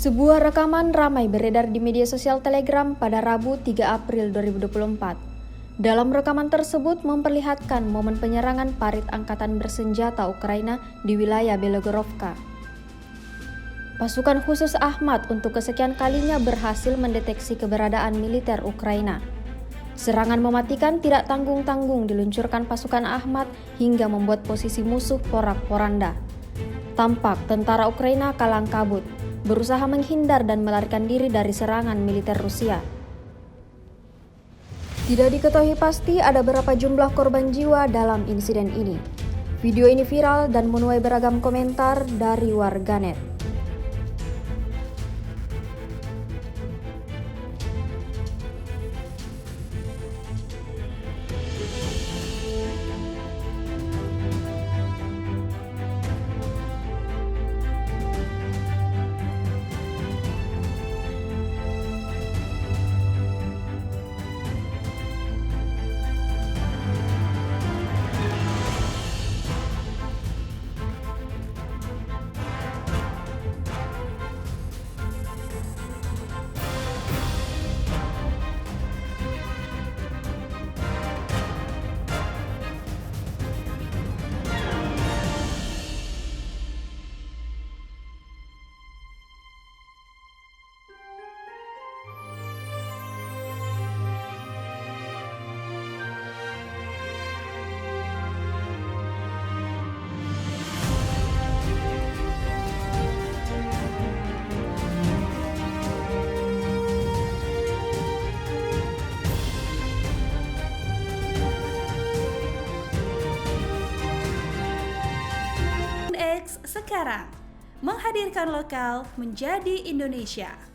Sebuah rekaman ramai beredar di media sosial Telegram pada Rabu 3 April 2024. Dalam rekaman tersebut memperlihatkan momen penyerangan parit angkatan bersenjata Ukraina di wilayah Belogorovka. Pasukan khusus Ahmad untuk kesekian kalinya berhasil mendeteksi keberadaan militer Ukraina. Serangan mematikan tidak tanggung-tanggung diluncurkan pasukan Ahmad hingga membuat posisi musuh porak-poranda. Tampak tentara Ukraina kalang kabut, berusaha menghindar dan melarikan diri dari serangan militer Rusia. Tidak diketahui pasti ada berapa jumlah korban jiwa dalam insiden ini. Video ini viral dan menuai beragam komentar dari warganet. Sekarang menghadirkan lokal menjadi Indonesia.